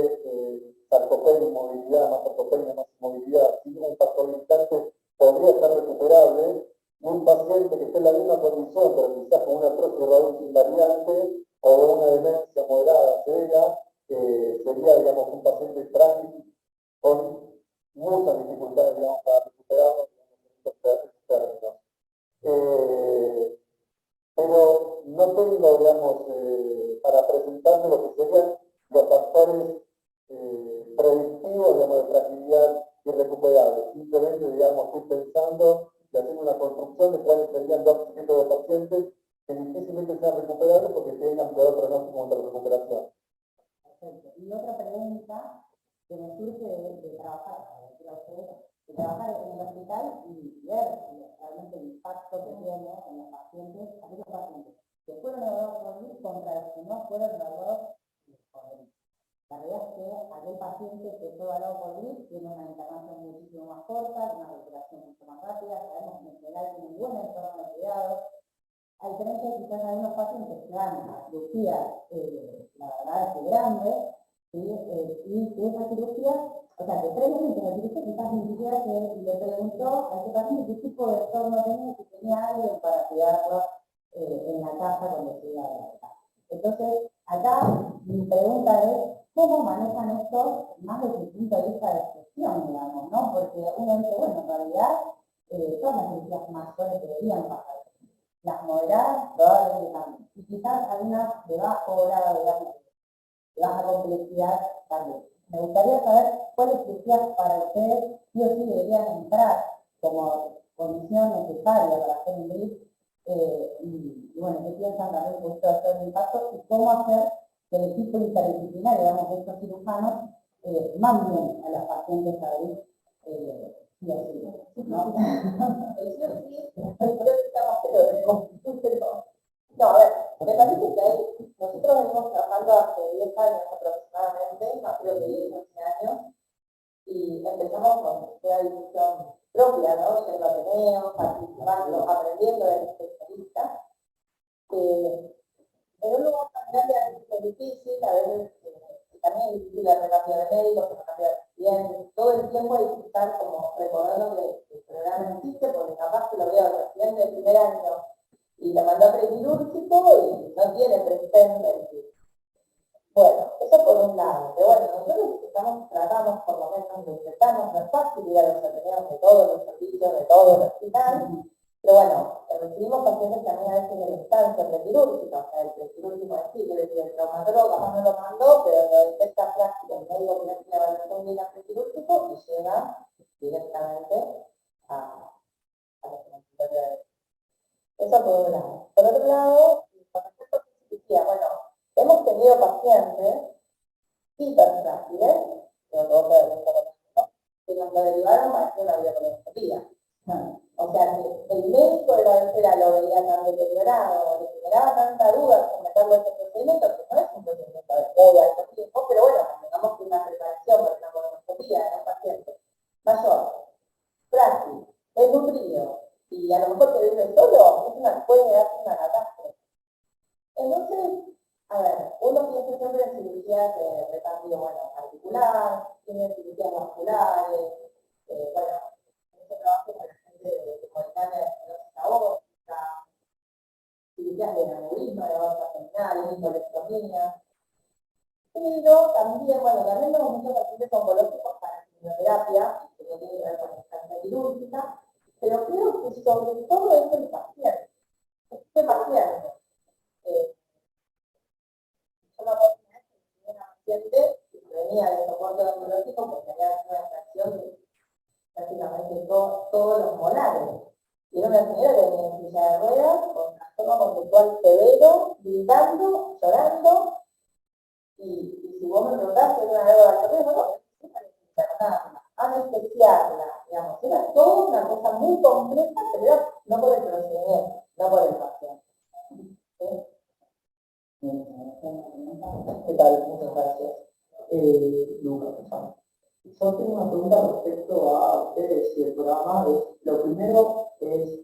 sarcopenia, inmovilidad, más sarcopenia, más inmovilidad, sin un factor limitante, podría ser recuperable, y un paciente que esté en la misma condición, pero quizás con una artrosis radius invariante o una demencia moderada severa, sería, digamos, un paciente frágil con muchas dificultades, digamos, para recuperarlo, en estos términos. Pero no tengo, digamos, para presentarme lo que serían los factores predictivos, digamos, de fragilidad irrecuperable. Simplemente, digamos, estoy pensando y haciendo una construcción de cuáles serían dos tipos de pacientes que difícilmente sean recuperables porque tengan peor pronóstico contra la recuperación. Perfecto. Y otra pregunta que me surge de trabajar, de trabajar en el hospital y ver realmente el impacto que tiene en los pacientes, aquellos pacientes que fueron evaluados por COVID contra los que no fueron evaluados por COVID. La realidad es que aquel paciente que fue evaluado por COVID tiene una internación muchísimo más corta, una recuperación mucho más rápida, sabemos que en general tiene un buen entorno de cuidado. A diferencia de quizás algunos pacientes que van a cirugías, la verdad es que grandes, y que esa cirugía, o sea, que previamente la cirugía quizás ni siquiera se le preguntó a ese paciente qué tipo de entorno tenía, si tenía alguien para cuidarlo en la casa cuando se iba a la casa. Entonces, acá mi pregunta es, ¿cómo manejan esto más desde el punto de vista de gestión, digamos, ¿no? Porque uno dice, bueno, en realidad, todas las cirugías mayores deberían pasar. Las moderadas probablemente también. Y quizás algunas de bajo grado, digamos, de baja complejidad también. Me gustaría saber cuáles cirugías para ustedes sí o sí deberían entrar como condición necesaria para hacer un BRIC, y bueno, qué piensan también que esto va a ser un impacto y cómo hacer que el equipo interdisciplinario, digamos, de estos cirujanos, manden a los pacientes a BRIC, sí o sí, ¿no? No, a ver, me parece que nosotros venimos trabajando hace 10 años aproximadamente, más creo que 10, 11 años, y empezamos con una división propia, ¿no? Yendo a Ateneo, participando, aprendiendo de especialistas. En un lugar tan grande es difícil, a veces también es difícil el recambio de médicos, el recambio de residentes, todo el tiempo hay que estar como recordando que el programa existe, porque capaz que lo veo al residente del primer año y la mandó a prequirúrgico y no tiene presente. Bueno, eso por un lado, pero bueno, nosotros tratamos por lo menos de intentarnos, no es fácil ir a los ateneos de todos los servicios, de todo el hospital, pero bueno, recibimos pacientes también a veces de la instancia prequirúrgica, o sea, el prequirúrgico en sí, quiere decir, el traumatólogo capaz no lo mandó, pero lo detecta práctica, el médico que tiene la evaluación de la prequirúrgico y llega directamente a la consultoría de. Eso por un lado. Por otro lado, con respecto a cirugía, bueno, hemos tenido pacientes hiperfrágiles, pero todo queda bien conocido, que nos lo derivaron para hacer una biocolonoscopía. O sea que el médico de la tercera lo veía tan deteriorado, le generaba tanta duda con meterlo en este procedimiento, que no es un procedimiento de muy alto tiempo, pero bueno, digamos que una preparación para una colonoscopía en un paciente mayor, frágil, desnutrido, y a lo mejor que vive solo, puede darse una catástrofe. Entonces, a ver, uno piensa siempre en cirugías de recambio, bueno, articular, tiene cirugías vasculares, bueno, ese trabajo con la gente de Moritania de esclerosis aórtica, cirugías de aneurisma, de aorta abdominal, hipolectomía. Pero también, bueno, también tenemos muchos pacientes oncológicos para quimioterapia, que no tiene que ver con estancia quirúrgica, pero creo que sobre todo es el paciente. Este paciente, yo me acuerdo que una paciente que venía de soporte oncológico porque había una extracción de prácticamente todos los molares. Y era una señora que venía en silla de ruedas, con trastorno conductual severo, gritando, llorando, y si vos me preguntás si era algo de alto riesgo, no internarla, anestesiarla, digamos, era toda una cosa muy compleja, pero era no por el procedimiento, no por el paciente. ¿Sí? ¿Qué tal? Muchas gracias. Lucas, yo tengo una pregunta respecto a ustedes y el programa. Lo primero es,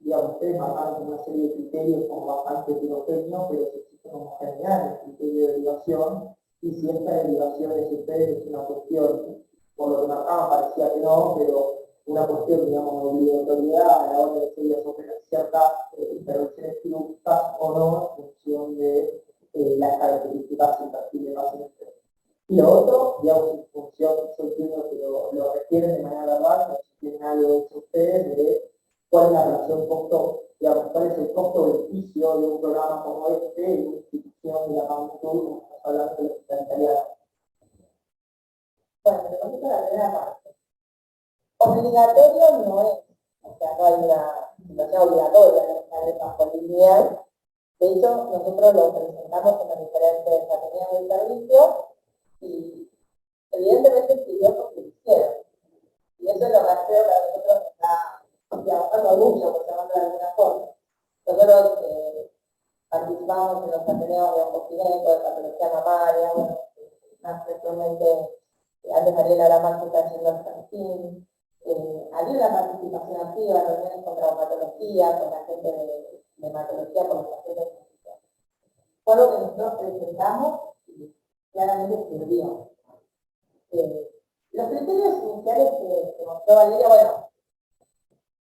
digamos, ustedes marcaron una serie de criterios como bastante heterogéneos, pero se existe como general el criterio de derivación, y si esta derivación es ustedes es una cuestión, por lo que marcaban parecía que no, pero una cuestión, digamos, de obligatoriedad a la hora de que ellos ofrecen ciertas intervenciones quirúrgicas o no en función de las características y perfil de paciente. Y lo otro, digamos, en función, yo entiendo que lo requieren de manera verbal, pero si tienen algo hecho ustedes de cuál es la relación costo, digamos, cuál es el costo-beneficio de un programa como este en una institución de la magnitud, como estamos hablando de los italianos. Bueno, te contesto la primera parte. Obligatorio no es, o sea, no hay una situación obligatoria en esta de bajo lineal. De hecho, nosotros lo presentamos en las diferentes categorías del servicio y evidentemente sirvió porque lo hicieron. Y eso es lo que creo que a nosotros nos está dando orgullo, por llamarlo de alguna forma. Nosotros participamos en los ateneos de oncogineco, de patología mamaria, bueno, más frecuentemente, antes Ariela era más que está yendo al Santín. Había una participación activa en reuniones con traumatología, con la gente de hematología, con los pacientes de nutrición. Fue lo que nosotros presentamos y claramente sirvió. Los criterios iniciales que mostró Valeria, bueno,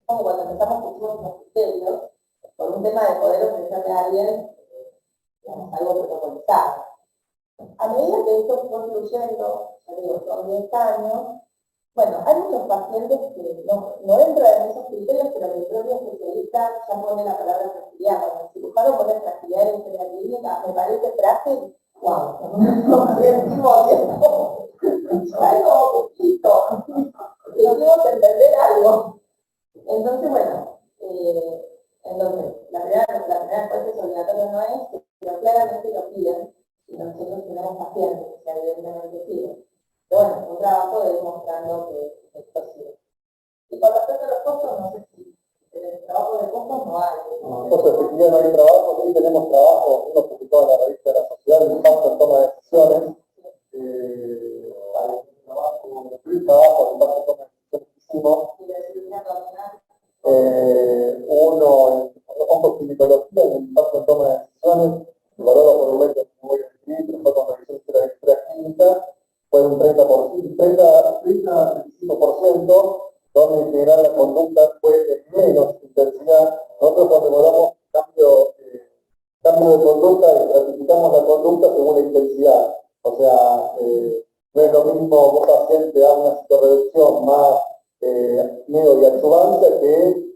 como cuando empezamos pusimos unos criterios, por un tema de poder ofrecerle a alguien, digamos, algo protocolizado. A medida que esto fue fluyendo, ya digo, son 10 años, bueno, hay muchos pacientes que no entran en esos criterios, pero el propio especialista ya pone la palabra fragilidad. Cuando el cirujano pone fragilidad en historia clínica, me parece frágil, wow, algo poquito, tenemos que entender algo. Entonces, bueno, la primera respuesta es obligatoria no es, pero claramente lo piden, y nosotros tenemos pacientes que evidentemente piden. Pero bueno, un trabajo de demostrando que es posible. Y con respecto a los costos, no sé si el trabajo de costos no hay. Costos efectivos no hay trabajo, sí tenemos trabajo, uno publicado en la revista de la sociedad, el impacto en toma de decisiones. Hay un trabajo, el impacto en toma de decisiones hicimos. Y la cirugía abdominal. Uno en oncoginecología, el impacto en toma de decisiones, valorado por un momento que voy a escribir, pero fue con revisión de la historia clínica, fue un 35%, donde integrar la conducta fue de menos intensidad. Nosotros cuando evaluamos cambio de conducta, estratificamos la conducta según la intensidad. O sea, no es lo mismo un paciente a una citorreducción más miedo y adyuvancia que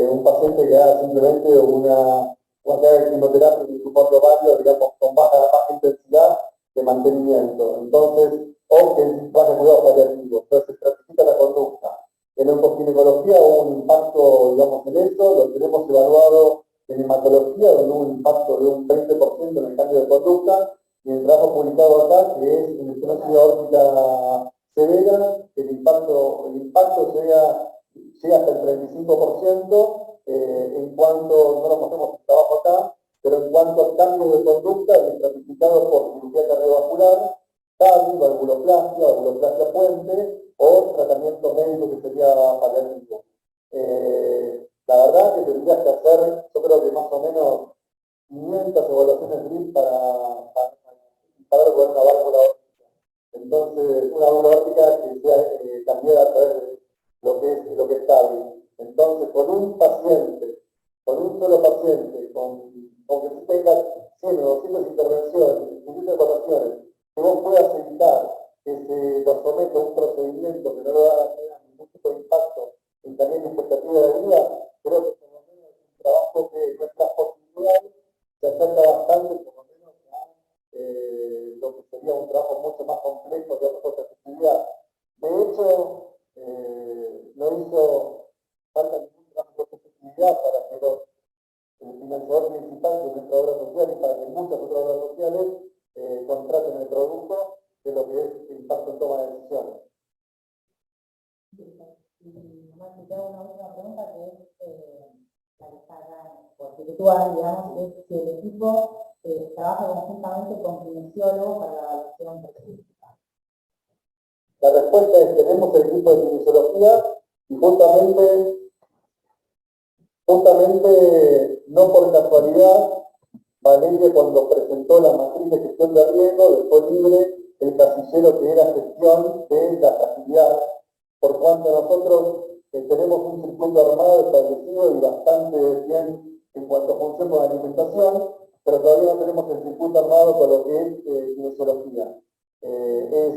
un paciente que haga simplemente una quimioterapia y un soporte ovario, digamos, con baja intensidad de mantenimiento. Entonces, o que vaya cuidados paliativos. Entonces, se estratifica la conducta. En oncoginecología hubo un impacto, digamos, en eso, lo tenemos evaluado en hematología, donde hubo un impacto de un 20% en el cambio de conducta, y el trabajo publicado acá, que es en estenosis aórtica severa, el impacto llega hasta el 35%, en cuanto, no lo mostramos el trabajo acá, pero en cuanto al cambio de conducta, estratificado por cirugía cardiovascular, TAVI, valvuloplastia puente, o tratamiento médico que sería paliativo. La verdad que tendrías que hacer, yo creo que más o menos 500 evaluaciones GRIP para lograr una válvula óptica. Entonces, una válvula óptica que sea cambiada a través de lo que está bien. Entonces, con un solo paciente, con que se tenga 100 o 200 intervenciones, 500 evaluaciones, que vos puedas evitar que se lo someta a un procedimiento que no le va a tener ningún tipo de impacto en también la expectativa de vida, creo que por lo menos es un trabajo que nuestras posibilidades se acerca bastante, por lo menos, a lo que sería un trabajo mucho más complejo de otras actividades. De hecho, no hizo falta ningún trabajo de accesibilidad para que el financiador principal de nuestra obra social y para que muchas otras obras sociales contraten el producto de lo que es el impacto en toma de decisiones. Y te hago una última pregunta que es la que está acá por virtual, digamos, es si el equipo trabaja conjuntamente con kinesiólogos para la evaluación específica. La respuesta es: tenemos el equipo de kinesiología y justamente no por casualidad, Valeria, cuando presentó la matriz de gestión de riesgo, dejó libre el casillero que era gestión de la fragilidad, por cuanto nosotros tenemos un circuito armado establecido y bastante bien en cuanto a función con alimentación, pero todavía no tenemos el circuito armado con lo que es kinesiología. Es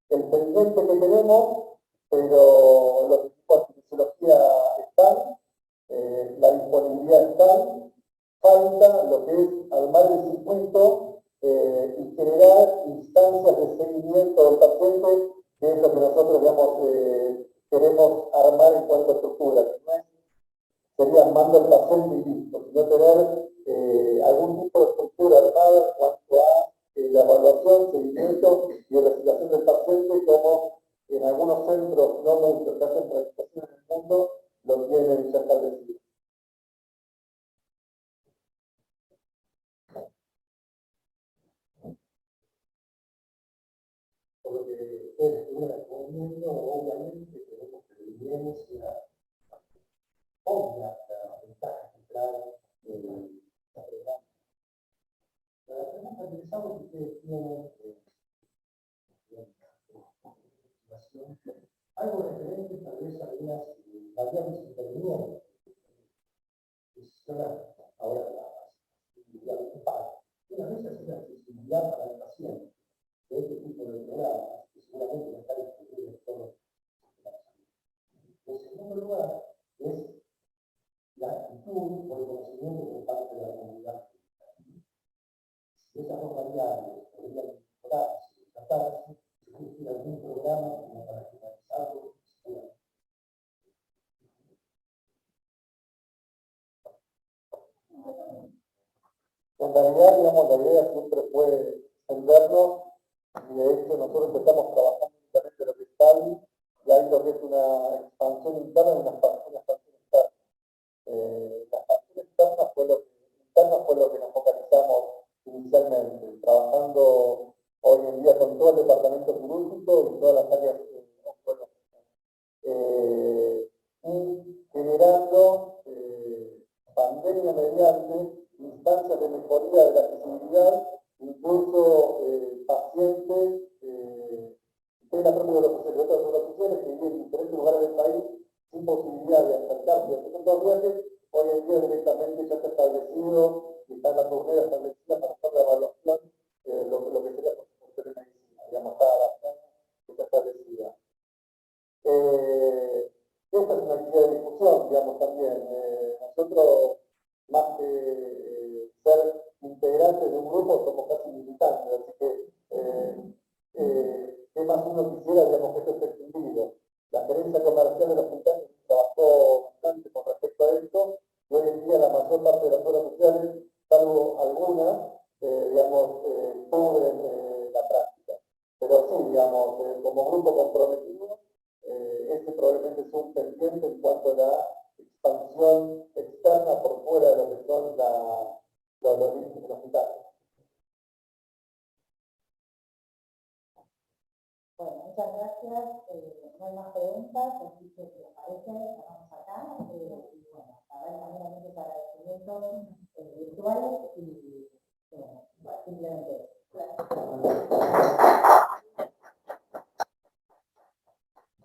el pendiente que tenemos, pero los equipos de kinesiología están, la disponibilidad está. Falta lo que es armar el circuito y generar instancias de seguimiento del paciente, que es lo que nosotros, digamos, queremos armar en cuanto a estructura. No sería armando el paciente y listo, sino tener algún tipo de estructura armada en cuanto a la evaluación, seguimiento y recuperación del paciente, como en algunos centros, no muchos, que hacen rehabilitación en el mundo, lo tienen ya establecido. Porque es una recomiendo, obviamente, tenemos que evidencia obvia la ventaja central de la pregunta. La pregunta que pensamos que ustedes tienen algo referente tal vez a algunas variables intervinientes. Ahora la accesibilidad ocupada. Una vez es la accesibilidad para el paciente de este tipo de programas, que seguramente va a estar disponible en todos los países. En segundo lugar, es la actitud o el conocimiento por parte de la comunidad. Si esas dos variables podrían mejorarse y tratarse, se existe algún programa como para generalizarlo. En realidad, digamos, la idea siempre fue extendernos, y de hecho nosotros estamos trabajando únicamente en lo que está ahí, y hay lo que es una expansión interna y una expansión externa. La expansión interna fue lo que nos focalizamos inicialmente, trabajando hoy en día con todo el departamento quirúrgico y todas las áreas oncológicas, y generando pandemia mediante instancias de mejoría de la accesibilidad, incluso pacientes de la propia de los sociales que viven en diferentes lugares del país sin posibilidad de acercarse a estos viajes. Hoy en día directamente ya está establecido y está en la turnera establecida para hacer la evaluación, lo que sería por telemedicina, digamos, está adaptada, está establecida. Esta es una actividad de discusión, digamos, también. Nosotros, más que ser integrantes de un grupo, somos casi militantes, así que ¿qué más uno quisiera, digamos, que esto esté extendido? La gerencia comercial de los hospitales trabajó bastante con respecto a esto, y hoy en día la mayor parte de las obras sociales, salvo algunas, digamos, digamos, como grupo comprometido, ese probablemente es un pendiente en cuanto a la expansión externa por fuera de lo que son los límites del hospital. Bueno, muchas gracias. No hay más preguntas, así que si les parece, vamos acá. Y bueno, a ver también a muchos agradecimientos virtuales.